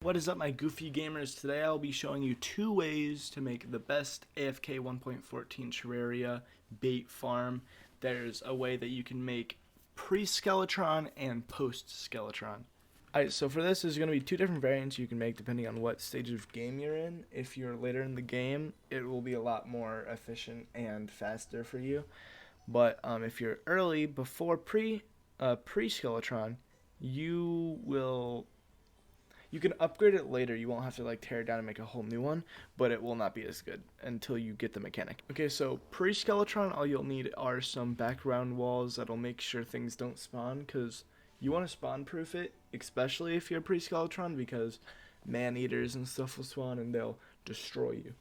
What is up, my goofy gamers? Today I'll be showing you two ways to make the best AFK 1.14 Terraria bait farm. There's a way that you can make pre-Skeletron and post-Skeletron. Alright, so for this, there's going to be two different variants you can make depending on what stage of game you're in. If you're later in the game, it will be a lot more efficient and faster for you. But if you're early, before pre-Skeletron, you can upgrade it later. You won't have to like tear it down and make a whole new one, but it will not be as good until you get the mechanic. Okay, so pre-Skeletron, all you'll need are some background walls that'll make sure things don't spawn, because you want to spawn proof it, especially if you're pre-Skeletron, because man-eaters and stuff will spawn and they'll destroy you.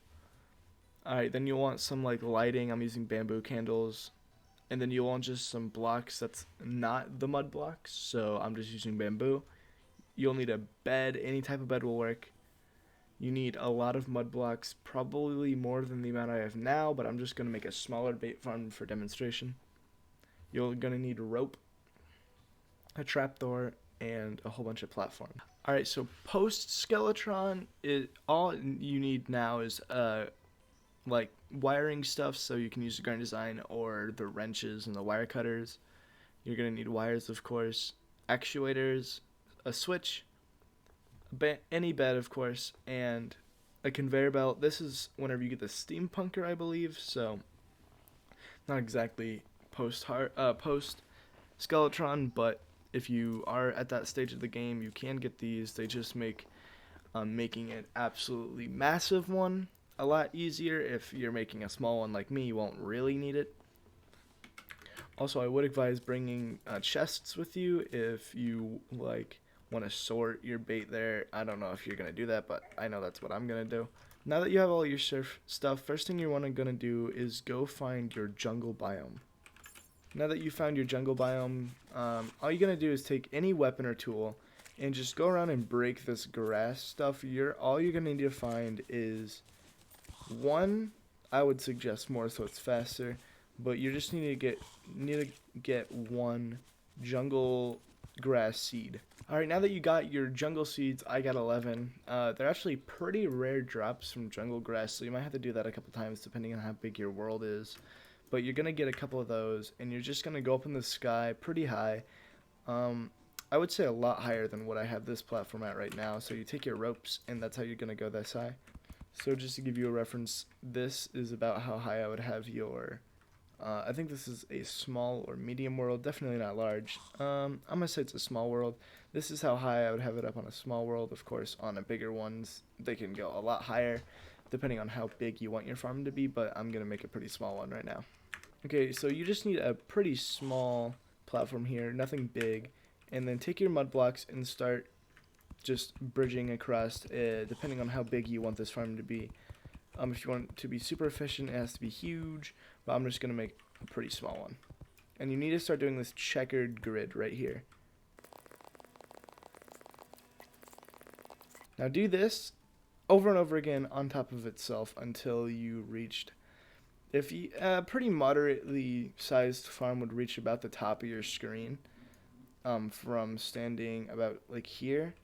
Alright, then you'll want some like lighting. I'm using bamboo candles. And then you'll want just some blocks that's not the mud blocks, so I'm just using bamboo. You'll need a bed. Any type of bed will work. You need a lot of mud blocks, probably more than the amount I have now, but I'm just going to make a smaller bait farm for demonstration. You're going to need rope, a trapdoor, and a whole bunch of platform. Alright, so post-Skeletron, all you need now is like wiring stuff, so you can use the grind design or the wrenches and the wire cutters. You're going to need wires, of course, actuators, a switch, any bed, of course, and a conveyor belt. This is whenever you get the steampunker, I believe, so not exactly post Skeletron, but if you are at that stage of the game, you can get these. They just make making an absolutely massive one a lot easier. If you're making a small one like me, you won't really need it. Also, I would advise bringing chests with you if you want to sort your bait there. I don't know if you're going to do that, but I know that's what I'm going to do. Now that you have all your stuff, first thing you're going to do is go find your jungle biome. Now that you found your jungle biome, all you're going to do is take any weapon or tool and just go around and break this grass stuff. All you're going to need to find is one, I would suggest more so it's faster, but you just need to get one jungle grass seed. Alright, now that you got your jungle seeds, I got 11. They're actually pretty rare drops from jungle grass, so you might have to do that a couple times depending on how big your world is. But you're going to get a couple of those, and you're just going to go up in the sky pretty high. I would say a lot higher than what I have this platform at right now. So you take your ropes, and that's how you're going to go this high. So just to give you a reference, this is about how high I would have your... I think this is a small or medium world, definitely not large. I'm going to say it's a small world. This is how high I would have it up on a small world. Of course, on a bigger ones, they can go a lot higher, depending on how big you want your farm to be, but I'm going to make a pretty small one right now. Okay, so you just need a pretty small platform here, nothing big, and then take your mud blocks and start just bridging across, depending on how big you want this farm to be. If you want it to be super efficient, it has to be huge, but I'm just going to make a pretty small one. And you need to start doing this checkered grid right here. Now do this over and over again on top of itself until you reached, pretty moderately sized farm would reach about the top of your screen, from standing about like here.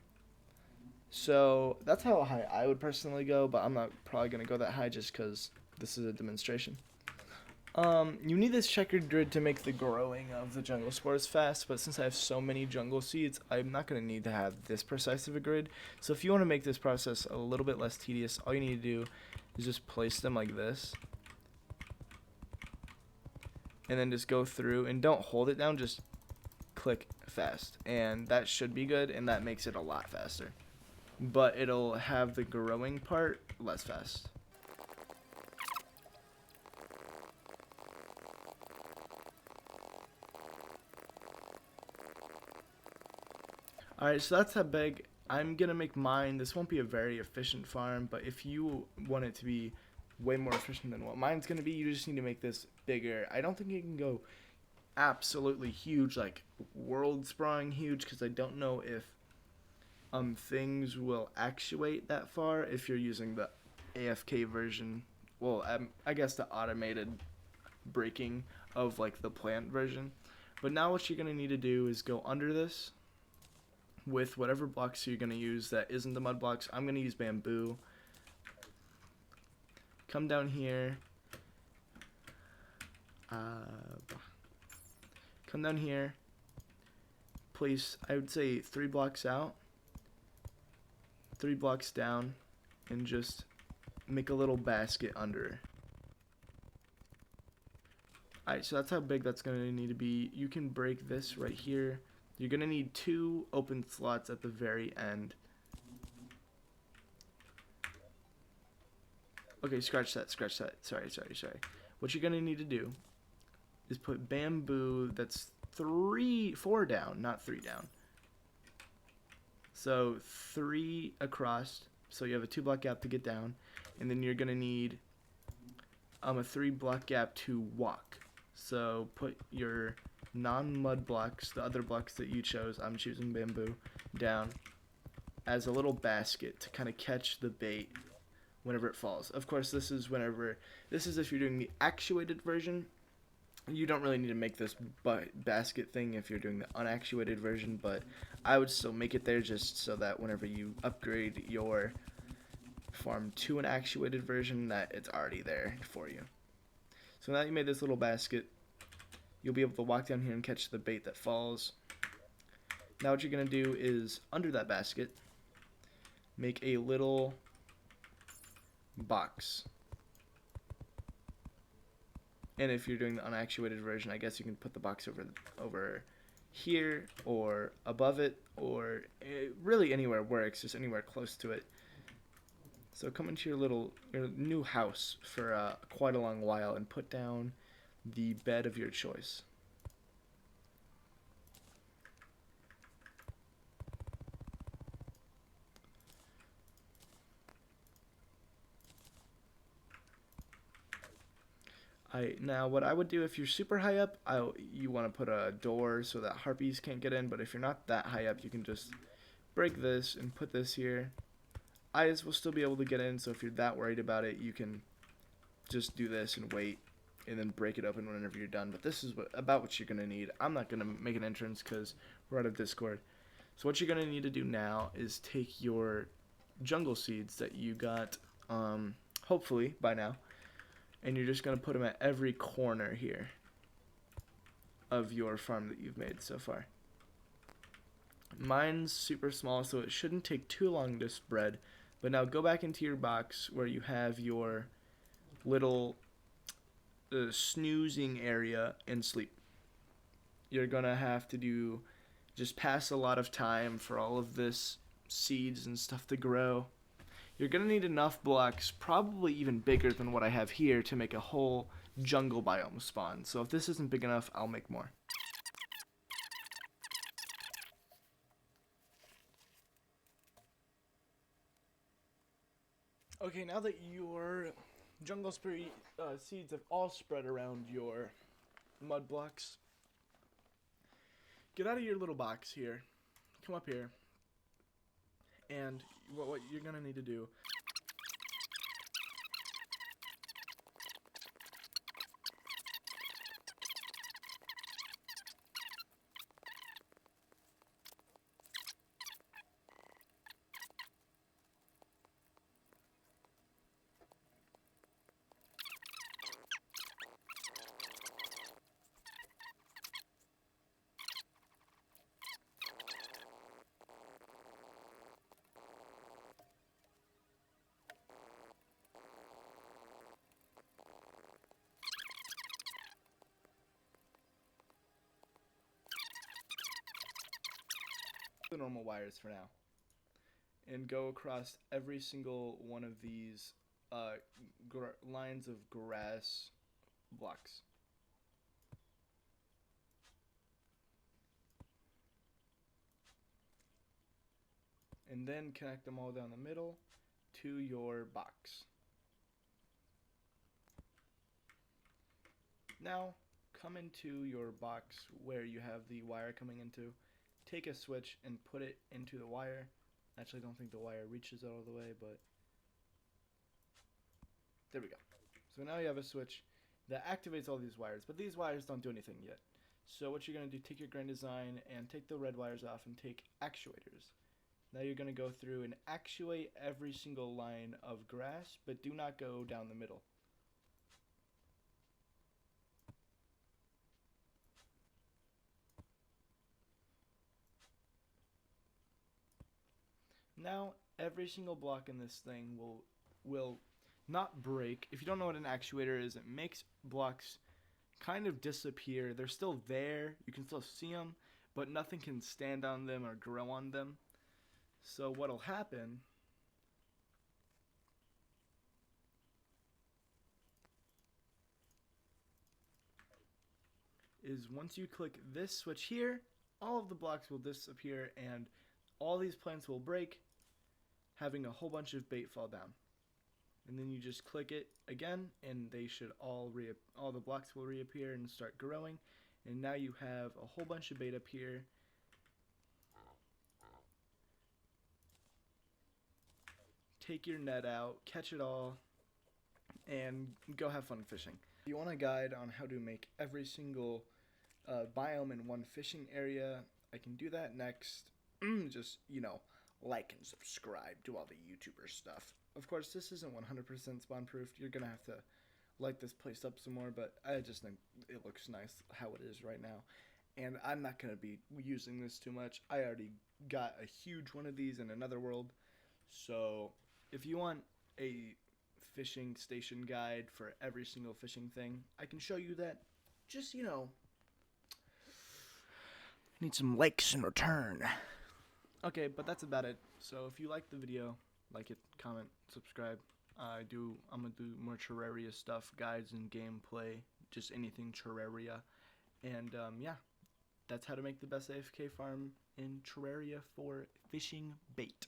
So that's how high I would personally go, but I'm not probably going to go that high just because this is a demonstration. You need this checkered grid to make the growing of the jungle spores fast, but since I have so many jungle seeds, I'm not going to need to have this precise of a grid. So if you want to make this process a little bit less tedious, all you need to do is just place them like this. And then just go through, and don't hold it down, just click fast. And that should be good, and that makes it a lot faster. But it'll have the growing part less fast. Alright, so that's how big I'm going to make mine. This won't be a very efficient farm, but if you want it to be way more efficient than what mine's going to be, you just need to make this bigger. I don't think it can go absolutely huge, like world sprawling huge, because I don't know if things will actuate that far if you're using the AFK version. Well, I guess the automated breaking of like the plant version. But now what you're going to need to do is go under this, with whatever blocks you're going to use that isn't the mud blocks. I'm going to use bamboo. Come down here. Come down here. Place, I would say 3 blocks out. 3 blocks down. And just make a little basket under. Alright, so that's how big that's going to need to be. You can break this right here. You're going to need 2 open slots at the very end. Okay, scratch that. Sorry. What you're going to need to do is put bamboo that's 4 down, not 3 down. So 3 across, so you have a 2 block gap to get down, and then you're going to need a 3 block gap to walk. So put your non-mud blocks, the other blocks that you chose, I'm choosing bamboo, down as a little basket to kind of catch the bait whenever it falls. Of course, this is if you're doing the actuated version. You don't really need to make this basket thing if you're doing the unactuated version, but I would still make it there just so that whenever you upgrade your farm to an actuated version, that it's already there for you. So now that you made this little basket, you'll be able to walk down here and catch the bait that falls. Now what you're going to do is, under that basket, make a little box. And if you're doing the unactuated version, I guess you can put the box over here or above it, or really anywhere works, just anywhere close to it. So come into your new house for quite a long while and put down the bed of your choice. Now what I would do if you're super high up, you want to put a door so that harpies can't get in, but if you're not that high up, you can just break this and put this here. Eyes will still be able to get in, so if you're that worried about it, you can just do this and wait and then break it open whenever you're done. But this is about what you're going to need. I'm not going to make an entrance because we're out of Discord. So what you're going to need to do now is take your jungle seeds that you got, hopefully by now, and you're just going to put them at every corner here of your farm that you've made so far. Mine's super small, so it shouldn't take too long to spread. But now go back into your box where you have your little snoozing area and sleep. You're going to have to just pass a lot of time for all of this seeds and stuff to grow. You're going to need enough blocks, probably even bigger than what I have here, to make a whole jungle biome spawn. So if this isn't big enough, I'll make more. Okay, now that your jungle seeds have all spread around your mud blocks, get out of your little box here, come up here, and what you're going to need to do the normal wires for now, and go across every single one of these lines of grass blocks. And then connect them all down the middle to your box. Now come into your box where you have the wire coming into. Take a switch and put it into the wire. Actually, I don't think the wire reaches all the way, but there we go. So now you have a switch that activates all these wires, but these wires don't do anything yet. So what you're going to do, take your grand design and take the red wires off and take actuators. Now you're going to go through and actuate every single line of grass, but do not go down the middle. Now every single block in this thing will not break. If you don't know what an actuator is, it makes blocks kind of disappear. They're still there, you can still see them, but nothing can stand on them or grow on them. So what'll happen is once you click this switch here, all of the blocks will disappear and all these plants will break, having a whole bunch of bait fall down. And then you just click it again and they should all the blocks will reappear and start growing. And now you have a whole bunch of bait up here. Take your net out, catch it all, and go have fun fishing. If you want a guide on how to make every single biome in one fishing area, I can do that next. Just, like and subscribe, do all the YouTuber stuff. Of course, this isn't 100% spawn proof. You're going to have to light this place up some more, but I just think it looks nice how it is right now. And I'm not going to be using this too much. I already got a huge one of these in another world. So if you want a fishing station guide for every single fishing thing, I can show you that. Just, need some likes in return. Okay, but that's about it. So if you like the video, like it, comment, subscribe. I'm gonna do more Terraria stuff, guides and gameplay, just anything Terraria. And yeah, that's how to make the best AFK farm in Terraria for fishing bait.